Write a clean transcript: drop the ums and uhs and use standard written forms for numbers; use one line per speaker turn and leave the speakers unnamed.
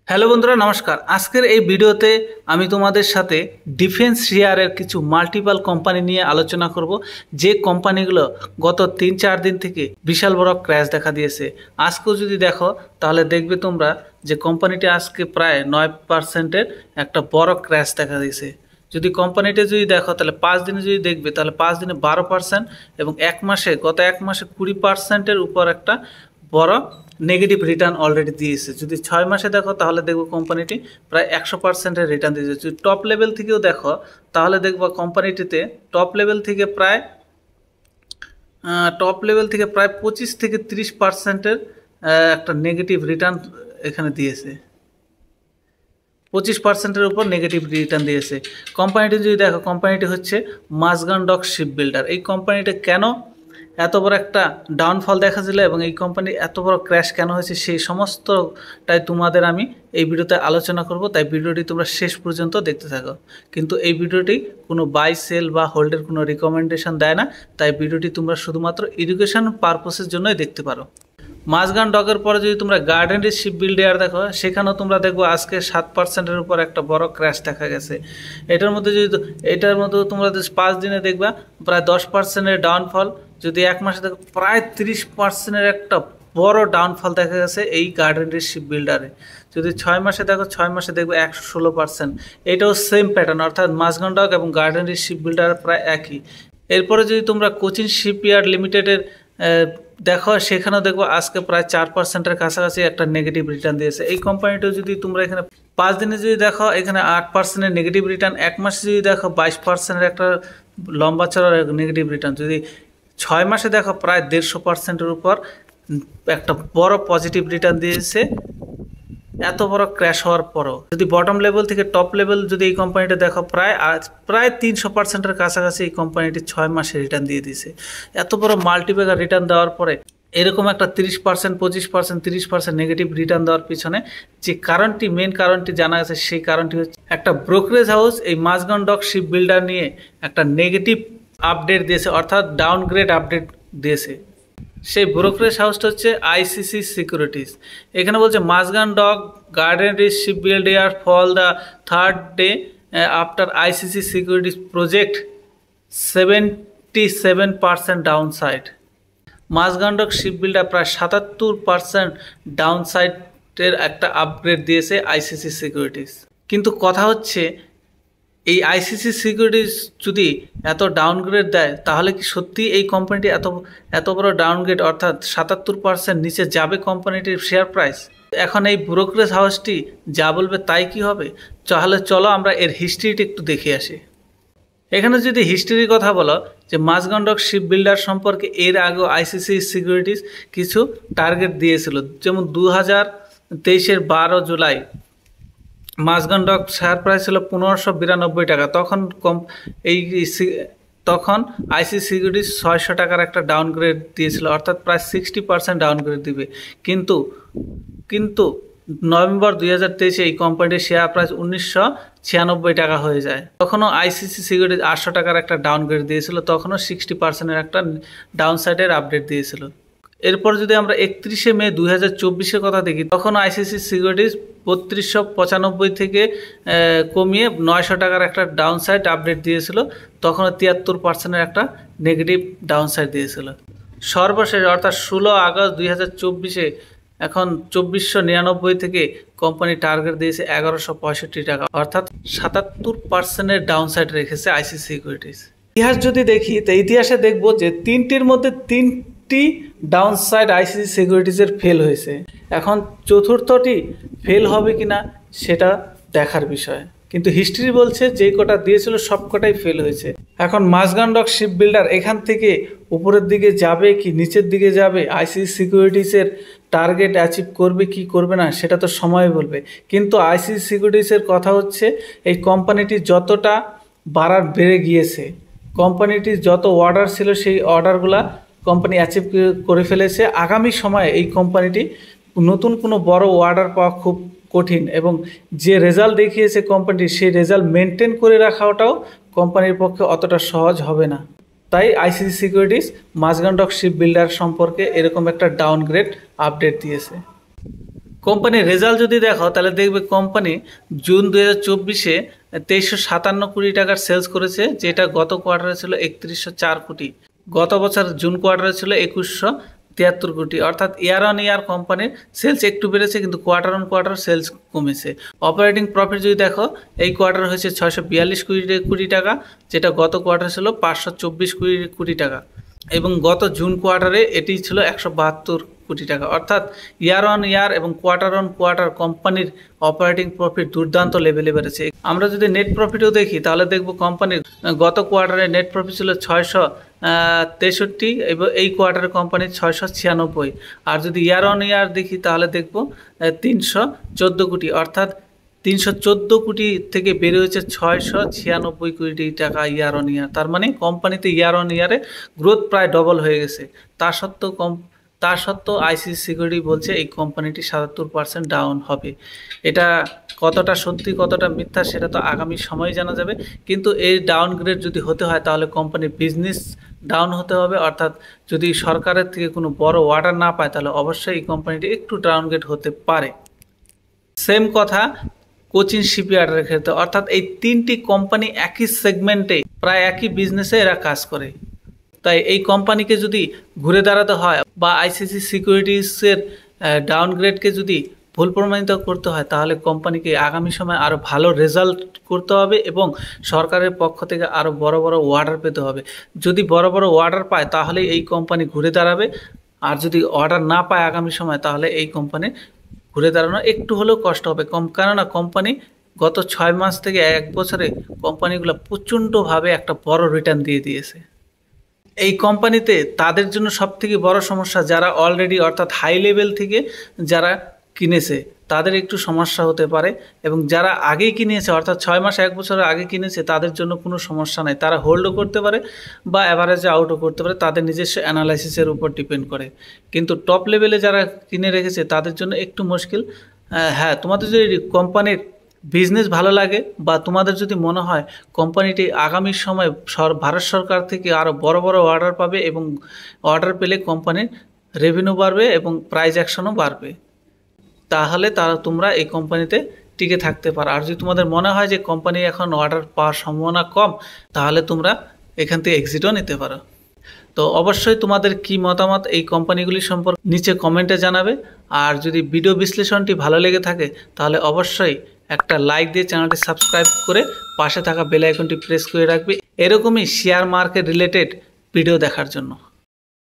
Hello বন্ধুরা, নমস্কার। আজকের এই ভিডিওতে আমি তোমাদের সাথে ডিফেন্স শেয়ারের কিছু মাল্টিপল কোম্পানি নিয়ে আলোচনা করব, যে কোম্পানিগুলো গত 3-4 দিন থেকে বিশাল বড় ক্র্যাশ দেখা দিয়েছে। আজকেও যদি দেখো তাহলে দেখবে তোমরা যে কোম্পানিটি আজকে প্রায় 9%-এর একটা বড় ক্র্যাশ দেখা দিয়েছে। যদি কোম্পানিটা যদি দেখো তাহলে 5 দিনে যদি দেখবে তাহলে 5 দিনে 12% এবং গত এক মাসে 20%-এর উপর একটা বড় নেগেটিভ রিটার্ন অলরেডি দিয়েছে। যদি 6 মাসে দেখো তাহলে দেখবো কোম্পানিটি প্রায় 100%-এর রিটার্ন দিয়েছে। যদি টপ লেভেল থেকেও দেখো তাহলে দেখবো কোম্পানিটিতে টপ লেভেল থেকে প্রায় 25-30%-এর একটা নেগেটিভ রিটার্ন এখানে দিয়েছে। 25%-এর উপর নেগেটিভ রিটার্ন দিয়েছে। কোম্পানিটি যদি দেখো, কোম্পানিটি হচ্ছে মাঝগান ডক শিপ বিল্ডার। এই কোম্পানিটা কেন এত বড় একটা ডাউনফল দেখাচ্ছিল এবং এই কোম্পানি এত বড় ক্র্যাশ কেন হয়েছে সেই সমস্তটাই তোমাদের আমি এই ভিডিওতে আলোচনা করব। তাই ভিডিওটি তোমরা শেষ পর্যন্ত দেখতে থাকো। কিন্তু এই ভিডিওটি কোনো বাই সেল বা হোল্ডের কোনো রিকমেন্ডেশন দেয় না, তাই ভিডিওটি তোমরা শুধুমাত্র এডুকেশন পারপোসের জন্যই দেখতে পারো। মাঝগান ডকের পরে যদি তোমরা গার্ডেন রিচ শিপ বিল্ডার দেখো, সেখানেও তোমরা দেখবো আজকে 7%-এর উপর একটা বড় ক্র্যাশ দেখা গেছে। এটার মধ্যে তোমরা 5 দিনে দেখবা প্রায় 10%-এর ডাউনফল। যদি এক মাসে দেখো প্রায় 30%-এর একটা বড় ডাউনফল দেখা গেছে এই গার্ডেন রিচ শিপ বিল্ডারে। যদি 6 মাসে দেখো, 6 মাসে দেখবে 116%। এটাও সেম প্যাটার্ন, অর্থাৎ মাঝগান ডক এবং গার্ডেন রিচ শিপ বিল্ডার প্রায় একই। এরপরে যদি তোমরা কোচিন শিপইয়ার্ড লিমিটেডের দেখো, সেখানেও দেখবো আজকে প্রায় 4%-এর কাছাকাছি একটা নেগেটিভ রিটার্ন দিয়েছে। এই কোম্পানিটাও যদি তোমরা এখানে 5 দিনে যদি দেখো এখানে 8%-এর নেগেটিভ রিটার্ন, এক মাসে যদি দেখো 22%-এর একটা লম্বা চড়ার নেগেটিভ রিটার্ন। যদি 6 মাসে দেখো প্রায় 150%-এর উপর একটা বড় পজিটিভ রিটার্ন দিয়েছে এত বড় ক্র্যাশ হওয়ার পরও। যদি বটম লেভেল থেকে টপ লেভেল যদি এই কোম্পানিটা দেখো প্রায় 300%-এর কাছাকাছি এই কোম্পানিটি 6 মাসে রিটার্ন দিয়ে দিয়েছে। এত বড় মাল্টিপ্যাকার রিটার্ন দেওয়ার পরে এরকম একটা 30%, 25%, 30% নেগেটিভ রিটার্ন দেওয়ার পিছনে যে মেন কারণটি জানা গেছে, সেই কারণটি হচ্ছে একটা ব্রোকারেজ হাউস এই মাঝগান ডক শিপ বিল্ডার নিয়ে একটা নেগেটিভ আপডেট দিয়েছে, অর্থাৎ ডাউনগ্রেড আপডেট দিয়েছে। সেই ব্রোকারেজ হাউসটা হচ্ছে আইসিসি সিকিউরিটিজ। এখানে বলছে Mazagon dock garden reach ship builder fall the third day after ICICI securities project 77% downside. Mazagon dock ship builder প্রায় 77% ডাউনসাইডের একটা আপগ্রেড দিয়েছে আইসিসি সিকিউরিটিজ। কিন্তু কথা হচ্ছে এই আইসিসি সিকিউরিটিজ যদি এত ডাউনগ্রেড দেয় তাহলে কি সত্যি এই কোম্পানিটি এত বড় ডাউনগ্রেড, অর্থাৎ 77% নিচে যাবে কোম্পানিটির শেয়ার প্রাইস? এখন এই ব্রোকারেজ হাউসটি যা বলবে তাই কি হবে? তাহলে চলো আমরা এর হিস্ট্রিটি একটু দেখে আসি। এখানে যদি হিস্ট্রির কথা বলো, যে মাঝগান ডক শিপ বিল্ডার সম্পর্কে এর আগেও আইসিসি সিকিউরিটিজ কিছু টার্গেট দিয়েছিল। যেমন 2023-এর 12 জুলাই মাঝগান ডক শেয়ার প্রাইস ছিল 1592 টাকা। তখন আইসিসি সিকিউরিটিজ 600 টাকার একটা ডাউনগ্রেড দিয়েছিল, অর্থাৎ প্রায় 60% ডাউনগ্রেড দিবে। কিন্তু নভেম্বর 2023-এ এই কোম্পানির শেয়ার প্রাইস 1996 টাকা হয়ে যায়। তখনও আইসিসি সিকিউরিটিজ 800 টাকার একটা ডাউনগ্রেড দিয়েছিল, তখনও 60%-এর একটা ডাউনসাইডের আপডেট দিয়েছিল। এরপর যদি আমরা 31শে মে 2024-এর কথা দেখি, তখন আইসিসি সিকিউরিটিজ 3295 থেকে কমিয়ে 900 টাকার একটা ডাউনসাইড আপডেট দিয়েছিল, তখন 73%-এর একটা নেগেটিভ ডাউনসাইড দিয়েছিল। সর্বশেষ অর্থাৎ 16 আগস্ট 2024-এ এখন 2499 থেকে কোম্পানি টার্গেট দিয়েছে 1165 টাকা, অর্থাৎ 77%-এর ডাউনসাইড রেখেছে আইসিসি সিকিউরিটিজ। ইতিহাস যদি দেখি তো ইতিহাসে দেখব যে 3টির মধ্যে 3টি ডাউনসাইড আইসিসি সিকিউরিটিজের ফেল হয়েছে। এখন চতুর্থটি ফেল হবে কিনা সেটা দেখার বিষয়, কিন্তু হিস্ট্রি বলছে যে কটা দিয়েছিল সব কটাই ফেল হয়েছে। এখন মাঝগান ডক শিপ বিল্ডার এখান থেকে উপরের দিকে যাবে কি নিচের দিকে যাবে, আইসিসি সিকিউরিটিজের টার্গেট অ্যাচিভ করবে কি করবে না সেটা তো সময় বলবে। কিন্তু আইসিসি সিকিউরিটিজের কথা হচ্ছে এই কোম্পানিটি যতটা বেড়ে গিয়েছে, কোম্পানিটির যত অর্ডার ছিল সেই অর্ডারগুলা কোম্পানি অ্যাচিভ করে ফেলেছে। আগামী সময়ে এই কোম্পানিটি নতুন কোনো বড় অর্ডার পাওয়া খুব কঠিন, এবং যে রেজাল্ট দেখিয়েছে কোম্পানিটি সেই রেজাল্ট মেনটেন করে রাখাটাও কোম্পানির পক্ষে অতটা সহজ হবে না। তাই ICICI securities Mazagon dock ship builder সম্পর্কে এরকম একটা ডাউনগ্রেড আপডেট দিয়েছে। কোম্পানির রেজাল্ট যদি দেখো তাহলে দেখবে কোম্পানি জুন 2024-এ 2357 কোটি টাকার সেলস করেছে, যেটা গত কোয়ার্টারে ছিল 3104 কোটি। গত বছর জুন কোয়ার্টারে ছিল 2173 কোটি। অর্থাৎ ইয়ার অন ইয়ার কোম্পানির সেলস একটু বেড়েছে, কিন্তু কোয়ার্টার অন কোয়ার্টার সেলস কমেছে। অপারেটিং প্রফিট যদি দেখো এই কোয়ার্টার হয়েছে 642 কোটি টাকা, যেটা গত কোয়ার্টার ছিল 524 কোটি টাকা, এবং গত জুন কোয়ার্টারে এটি ছিল 172 কোটি টাকা। অর্থাৎ ইয়ার অন ইয়ার এবং কোয়ার্টার অন কোয়ার্টার কোম্পানির অপারেটিং প্রফিট দুর্দান্ত লেভেলে বেড়েছে। আমরা যদি নেট প্রফিটও দেখি তাহলে দেখব কোম্পানির গত কোয়ার্টারে নেট প্রফিট ছিল 663 এবং এই কোয়ার্টারে কোম্পানির 696। আর যদি ইয়ার অন ইয়ার দেখি তাহলে দেখব 314 কোটি। অর্থাৎ 314 কোটি থেকে বেড়ে হয়েছে 696 কোটি টাকা ইয়ার অন ইয়ার। তার মানে কোম্পানিতে ইয়ার অন ইয়ারে গ্রোথ প্রায় ডবল হয়ে গেছে। তার সত্ত্বেও আইসিসি সিকিউরিটি বলছে এই কোম্পানিটি 77% ডাউন হবে। এটা কতটা সত্যি কতটা মিথ্যা সেটা তো আগামী সময়ে জানা যাবে। কিন্তু এই ডাউনগ্রেড যদি হতে হয় তাহলে কোম্পানির বিজনেস ডাউন হতে হবে। অর্থাৎ যদি সরকারের থেকে কোনো বড় অর্ডার না পায় তাহলে অবশ্যই এই কোম্পানিটি একটু ডাউনগ্রেড হতে পারে। সেম কথা কোচিন শিপইয়ার্ডের ক্ষেত্রে। অর্থাৎ এই তিনটি কোম্পানি একই সেগমেন্টে প্রায় একই বিজনেসে এরা কাজ করে। তাই এই কোম্পানিকে যদি ঘুরে দাঁড়াতে হয় বা আইসিসি সিকিউরিটিসের ডাউনগ্রেডকে যদি ভুল প্রমাণিত করতে হয় তাহলে কোম্পানিকে আগামী সময় আরও ভালো রেজাল্ট করতে হবে এবং সরকারের পক্ষ থেকে আরও বড় বড় অর্ডার পেতে হবে। যদি বড় বড় অর্ডার পায় তাহলে এই কোম্পানি ঘুরে দাঁড়াবে, আর যদি অর্ডার না পায় আগামী সময় তাহলে এই কোম্পানি ঘুরে দাঁড়ানো একটু হলেও কষ্ট হবে। কেননা কোম্পানি গত 6 মাস থেকে 1 বছরে কোম্পানিগুলো প্রচণ্ডভাবে একটা বড় রিটার্ন দিয়ে দিয়েছে। এই কোম্পানিতে তাদের জন্য সবথেকে বড় সমস্যা যারা অলরেডি অর্থাৎ হাই লেভেল থেকে যারা কিনেছে তাদের একটু সমস্যা হতে পারে, এবং যারা আগেই কিনেছে অর্থাৎ 6 মাস 1 বছরের আগে কিনেছে তাদের জন্য কোনো সমস্যা নাই। তারা হোল্ডও করতে পারে বা অ্যাভারেজে আউটও করতে পারে, তাদের নিজস্ব অ্যানালাইসিসের উপর ডিপেন্ড করে। কিন্তু টপ লেভেলে যারা কিনে রেখেছে তাদের জন্য একটু মুশকিল। হ্যাঁ, তোমাদের যদি কোম্পানির বিজনেস ভালো লাগে বা তোমাদের যদি মনে হয় কোম্পানিটি আগামী সময় ভারত সরকার থেকে আরও বড় বড় অর্ডার পাবে এবং অর্ডার পেলে কোম্পানির রেভিনিউ বাড়বে এবং প্রাইস অ্যাকশনও বাড়বে, তাহলে তোমরা এই কোম্পানিতে টিকে থাকতে পারো। আর যদি তোমাদের মনে হয় যে কোম্পানি এখন অর্ডার পাওয়ার সম্ভাবনা কম তাহলে তোমরা এখান থেকে এক্সিটও নিতে পারো। তো অবশ্যই তোমাদের কি মতামত এই কোম্পানিগুলি সম্পর্কে নিচে কমেন্টে জানাবে। আর যদি ভিডিও বিশ্লেষণটি ভালো লেগে থাকে তাহলে অবশ্যই একটা লাইক দিয়ে চ্যানেলটি সাবস্ক্রাইব করে পাশে থাকা বেল আইকনটি প্রেস করে রাখবে এরকমই শেয়ার মার্কেট রিলেটেড ভিডিও দেখার জন্য।